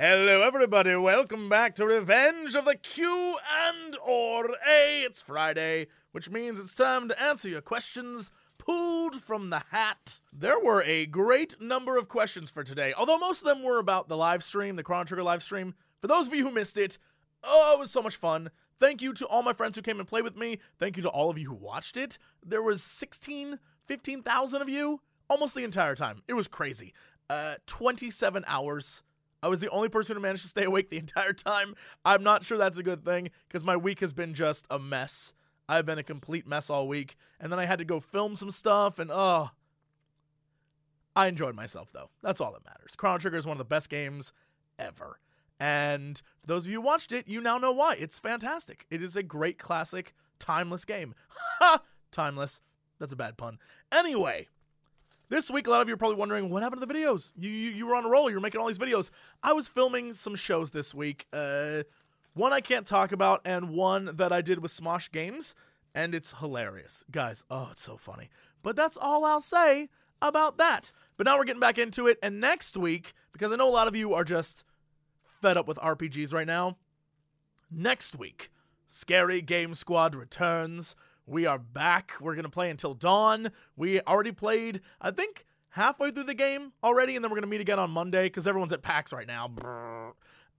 Hello everybody, welcome back to Revenge of the Q and or A. It's Friday, which means it's time to answer your questions pulled from the hat. There were a great number of questions for today, although most of them were about the live stream, the Chrono Trigger live stream. For those of you who missed it, oh, it was so much fun. Thank you to all my friends who came and played with me. Thank you to all of you who watched it. There was 15,000 of you almost the entire time. It was crazy. 27 hours. I was the only person who managed to stay awake the entire time. I'm not sure that's a good thing, because my week has been just a mess. I've been a complete mess all week, and then I had to go film some stuff, and I enjoyed myself, though. That's all that matters. Chrono Trigger is one of the best games ever. And for those of you who watched it, you now know why. It's fantastic. It is a great, classic, timeless game. Ha! Timeless. That's a bad pun. Anyway, this week, a lot of you are probably wondering, what happened to the videos? You were on a roll. You were making all these videos. I was filming some shows this week. One I can't talk about, and one that I did with Smosh Games, and it's hilarious. Guys, oh, it's so funny. But that's all I'll say about that. But now we're getting back into it, and next week, because I know a lot of you are just fed up with RPGs right now, next week, Scary Game Squad returns. We are back. We're going to play until dawn. We already played, I think, halfway through the game already, and then we're going to meet again on Monday, because everyone's at PAX right now.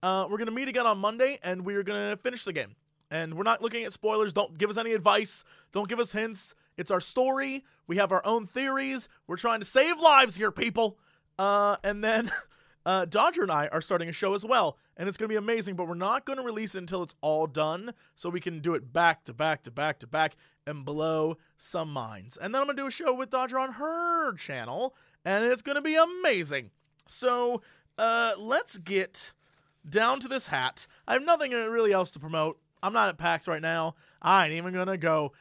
We're going to meet again on Monday, and we're going to finish the game. And we're not looking at spoilers. Don't give us any advice. Don't give us hints. It's our story. We have our own theories. We're trying to save lives here, people. And then Dodger and I are starting a show as well, and it's going to be amazing, but we're not going to release it until it's all done, so we can do it back to back to back to back and blow some minds. And then I'm going to do a show with Dodger on her channel, and it's going to be amazing. So let's get down to this hat. I have nothing really else to promote. I'm not at PAX right now. I ain't even going to go.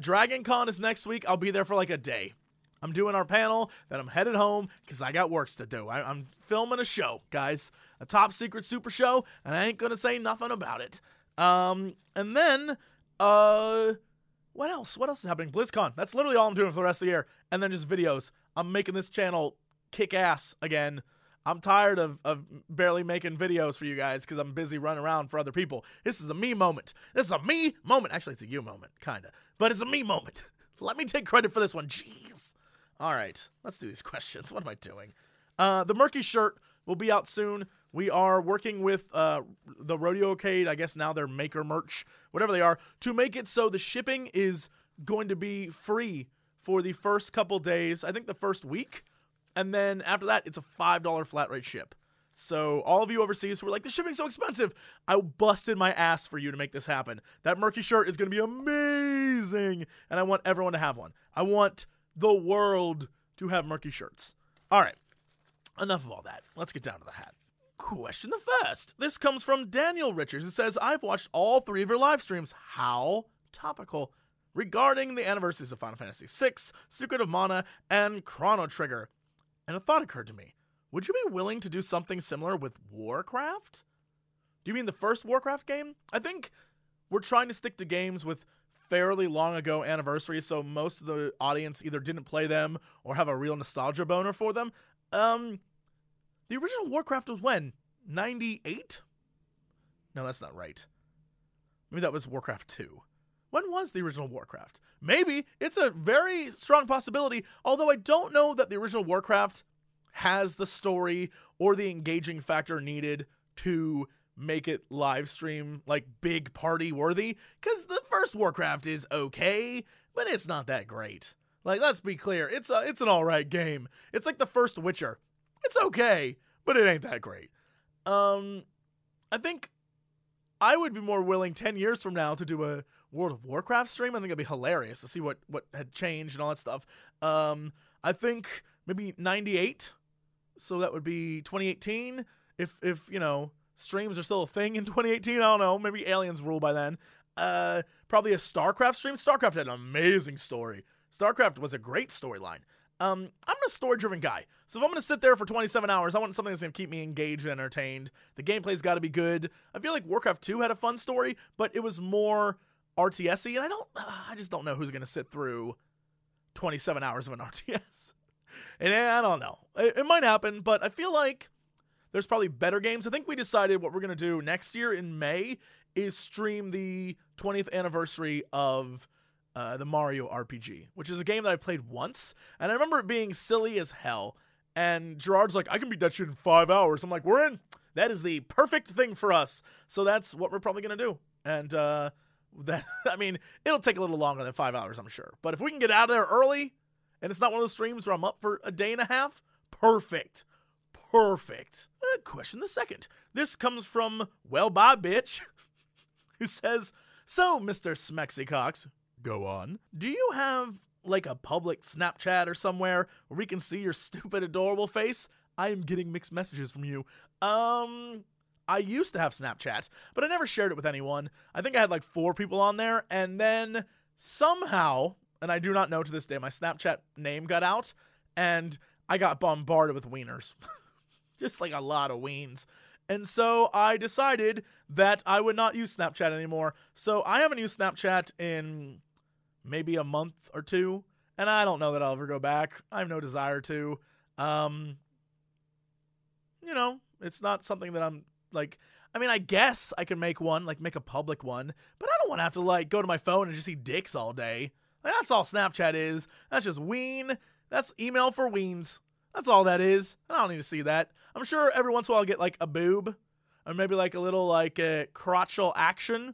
Dragon Con is next week. I'll be there for like a day. I'm doing our panel, then I'm headed home because I got works to do. I'm filming a show, guys. A top secret super show, and I ain't going to say nothing about it. And then, what else? What else is happening? BlizzCon. That's literally all I'm doing for the rest of the year. And then just videos. I'm making this channel kick ass again. I'm tired of barely making videos for you guys because I'm busy running around for other people. This is a me moment. This is a me moment. Actually, it's a you moment, kind of. But it's a me moment. Let me take credit for this one. Jeez. All right, let's do these questions. What am I doing? The Murky shirt will be out soon. We are working with the Rodeo Arcade, I guess now they're Maker Merch, whatever they are, to make it so the shipping is going to be free for the first couple days, I think the first week, and then after that, it's a $5 flat rate ship. So all of you overseas who are like, the shipping's so expensive, I busted my ass for you to make this happen. That Murky shirt is going to be amazing, and I want everyone to have one. I want the world to have Murky shirts. All right, enough of all that. Let's get down to the hat. Question the first. This comes from Daniel Richards. It says, I've watched all 3 of your live streams. How topical. Regarding the anniversaries of Final Fantasy VI, Secret of Mana, and Chrono Trigger. And a thought occurred to me. Would you be willing to do something similar with Warcraft? Do you mean the first Warcraft game? I think we're trying to stick to games with fairly long ago anniversaries, so most of the audience either didn't play them or have a real nostalgia boner for them. The original Warcraft was when? 98? No, that's not right. Maybe that was Warcraft 2. When was the original Warcraft? Maybe. It's a very strong possibility, although I don't know that the original Warcraft has the story or the engaging factor needed to make it live stream, like, big party worthy, because the first Warcraft is okay, but it's not that great. Like, let's be clear, it's an alright game. It's like the first Witcher. It's okay, but it ain't that great. I think I would be more willing 10 years from now to do a World of Warcraft stream. I think it'd be hilarious to see what had changed and all that stuff. I think maybe 98, so that would be 2018, if you know, streams are still a thing in 2018. I don't know. Maybe aliens rule by then. Probably a StarCraft stream. StarCraft had an amazing story. StarCraft was a great storyline. I'm a story-driven guy. So if I'm going to sit there for 27 hours, I want something that's going to keep me engaged and entertained. The gameplay's got to be good. I feel like Warcraft 2 had a fun story, but it was more RTS-y, and I just don't know who's going to sit through 27 hours of an RTS. And I don't know. It might happen, but I feel like there's probably better games. I think we decided what we're going to do next year in May is stream the 20th anniversary of the Mario RPG, which is a game that I played once, and I remember it being silly as hell. And Gerard's like, I can beat that shit in 5 hours. I'm like, we're in. That is the perfect thing for us. So that's what we're probably going to do. And I mean, it'll take a little longer than 5 hours, I'm sure. But if we can get out of there early, and it's not one of those streams where I'm up for a day and a half, perfect. Perfect. Question the second. This comes from Well Bye Bitch, who says, so, Mr. Smexy Cox, go on. Do you have like a public Snapchat or somewhere where we can see your stupid, adorable face? I am getting mixed messages from you. I used to have Snapchat, but I never shared it with anyone. I think I had like 4 people on there, and then somehow, and I do not know to this day, my Snapchat name got out, and I got bombarded with wieners. Just like a lot of weens. And so I decided that I would not use Snapchat anymore. So I haven't used Snapchat in maybe a month or 2, and I don't know that I'll ever go back. I have no desire to. You know, it's not something that I'm like, I mean, I guess I can make one, like make a public one, but I don't want to have to like go to my phone and just see dicks all day. Like, that's all Snapchat is. That's just ween. That's email for weens. That's all that is. I don't need to see that. I'm sure every once in a while I'll get like a boob or maybe like a little like a crotchal action.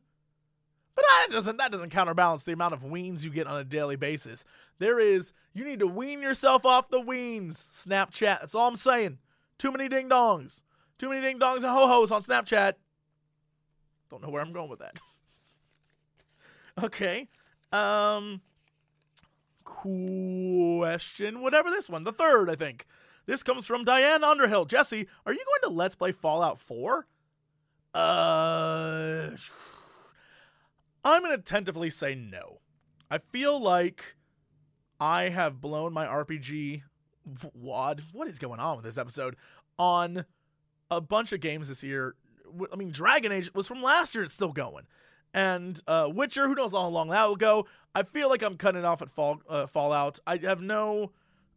But that doesn't counterbalance the amount of weens you get on a daily basis. You need to wean yourself off the weens. Snapchat. That's all I'm saying. Too many ding dongs. Too many ding dongs and ho-hos on Snapchat. Don't know where I'm going with that. Okay. Question. Whatever this one. The third, I think. This comes from Diane Underhill. Jesse, are you going to Let's Play Fallout 4? I'm going to tentatively say no. I feel like I have blown my RPG wad. What is going on with this episode? On a bunch of games this year. I mean, Dragon Age was from last year. It's still going. And Witcher, who knows how long that will go. I feel like I'm cutting it off at Fallout. I have no...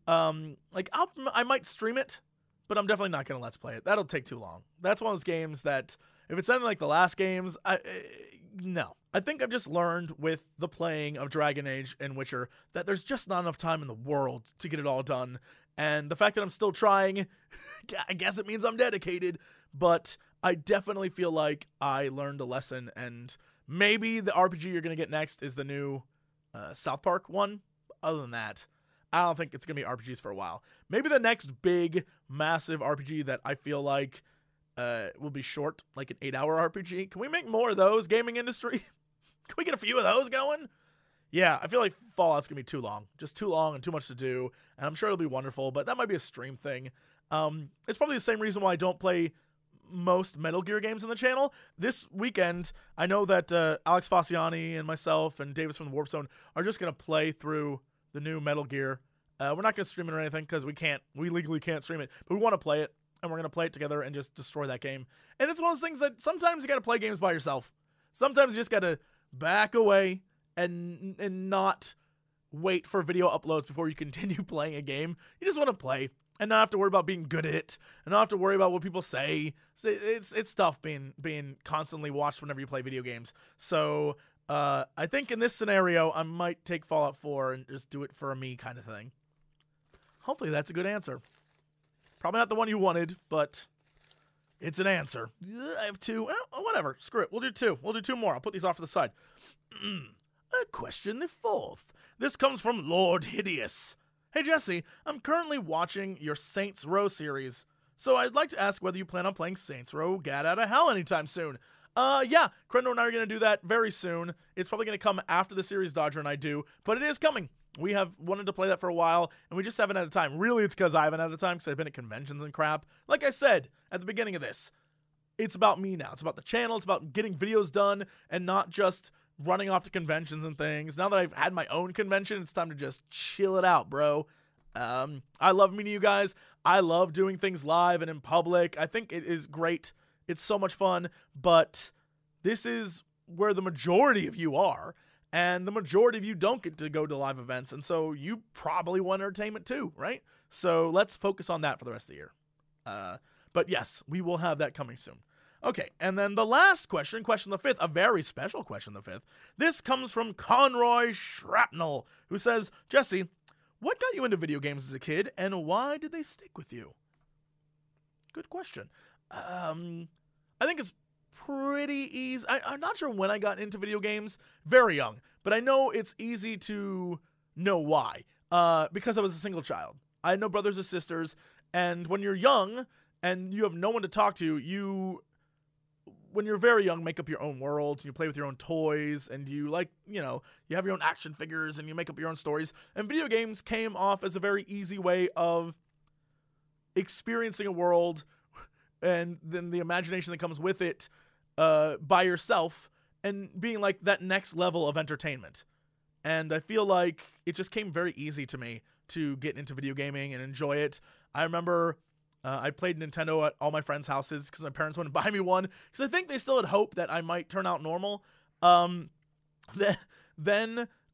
I might stream it, but I'm definitely not going to Let's Play it. That'll take too long. That's one of those games that, if it's something like the last games, no. I think I've just learned with the playing of Dragon Age and Witcher that there's just not enough time in the world to get it all done. And the fact that I'm still trying, I guess it means I'm dedicated, but I definitely feel like I learned a lesson, and maybe the RPG you're going to get next is the new South Park one. Other than that, I don't think it's going to be RPGs for a while. Maybe the next big, massive RPG that I feel like will be short, like an 8-hour RPG. Can we make more of those, gaming industry? Can we get a few of those going? Yeah, I feel like Fallout's going to be too long. Just too long and too much to do. And I'm sure it'll be wonderful, but that might be a stream thing. It's probably the same reason why I don't play most Metal Gear games on the channel. This weekend, I know that Alex Faciani and myself and Davis from the Warp Zone are just going to play through the new Metal Gear. We're not going to stream it or anything because we legally can't stream it, but we want to play it, and we're going to play it together and just destroy that game. And it's one of those things that sometimes you got to play games by yourself. Sometimes you just got to back away and not wait for video uploads before you continue playing a game. You just want to play and not have to worry about being good at it, and not have to worry about what people say. It's tough being constantly watched whenever you play video games. So I think in this scenario, I might take Fallout 4 and just do it for a me kind of thing. Hopefully that's a good answer. Probably not the one you wanted, but it's an answer. I have 2. Whatever. Screw it. We'll do 2. We'll do 2 more. I'll put these off to the side. Question the 4th. This comes from Lord Hideous. Hey, Jesse, I'm currently watching your Saints Row series, so I'd like to ask whether you plan on playing Saints Row Get Out of Hell anytime soon. Yeah, Crendor and I are going to do that very soon. It's probably going to come after the series Dodger and I do, but it is coming. We have wanted to play that for a while, and we just haven't had the time. Really, it's because I haven't had the time because I've been at conventions and crap. Like I said at the beginning of this, it's about me now. It's about the channel. It's about getting videos done and not just running off to conventions and things. Now that I've had my own convention, it's time to just chill it out, bro. I love meeting you guys. I love doing things live and in public. I think it is great. It's so much fun, but this is where the majority of you are, and the majority of you don't get to go to live events, and so you probably want entertainment too, right? So let's focus on that for the rest of the year. But yes, we will have that coming soon. Okay, and then the last question, question the fifth, a very special question the fifth. This comes from Conroy Shrapnel, who says, Jesse, what got you into video games as a kid, and why did they stick with you? Good question. I think it's pretty easy. I'm not sure when I got into video games. Very young. But I know it's easy to know why. Because I was a single child. I had no brothers or sisters. And when you're young and you have no one to talk to, when you're very young, make up your own worlds, and you play with your own toys, and you you have your own action figures, and you make up your own stories. And video games came off as a very easy way of experiencing a world, and then the imagination that comes with it by yourself, and being like that next level of entertainment. And I feel like it just came very easy to me to get into video gaming and enjoy it. I remember I played Nintendo at all my friends' houses because my parents wouldn't buy me one, because I think they still had hope that I might turn out normal. Then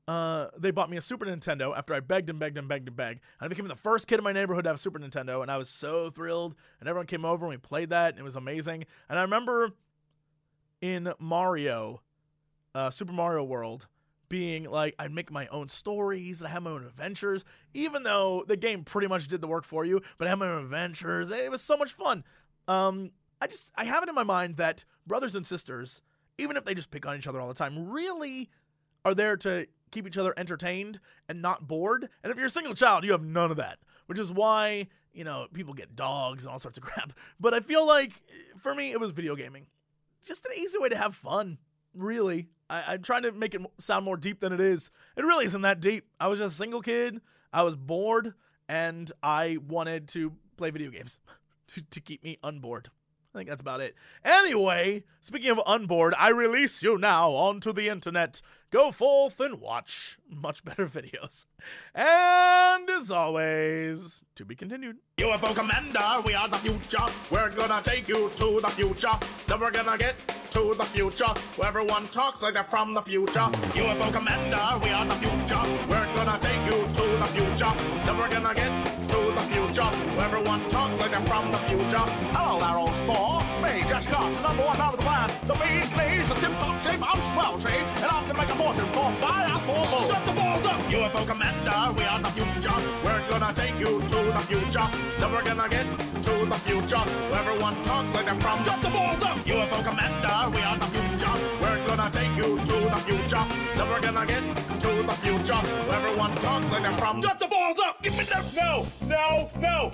they bought me a Super Nintendo after I begged and begged and begged and begged. And I became the first kid in my neighborhood to have a Super Nintendo, and I was so thrilled. And everyone came over and we played that, and it was amazing. And I remember in Mario, Super Mario World, being like, I'd make my own stories, and I had my own adventures, even though the game pretty much did the work for you, but I had my own adventures. It was so much fun. I have it in my mind that brothers and sisters, even if they just pick on each other all the time, really are there to keep each other entertained and not bored. And if you're a single child, you have none of that, which is why, people get dogs and all sorts of crap. But I feel like, for me, it was video gaming. Just an easy way to have fun, really. I'm trying to make it sound more deep than it is. It really isn't that deep. I was just a single kid. I was bored, and I wanted to play video games to keep me unbored. I think that's about it. Anyway, speaking of unbored, I release you now onto the internet. Go forth and watch much better videos. And as always, to be continued. UFO Commander, we are the future. We're gonna take you to the future. Then we're gonna get to the future, where everyone talks like they're from the future. UFO Commander, we are the future. We're gonna take you to the future. Then we're gonna get to the future, where everyone talks like they're from the future. Hello there, old store. Me, Just Cox, #1 out of the land. The bee's knees, the tip-top shape, I'm swell shape, and I'm gonna make a fortune for my ass for more. Shut the balls up! UFO Commander, we are the future. We're gonna take you to the future. Then we're gonna get to the future, where everyone talks like they're from. Shut the balls up! UFO Commander, we are the future. We're gonna take you to the future. Then we're gonna get to the future, where everyone talks like they're from. Shut the balls up! Give me that! No! No! No!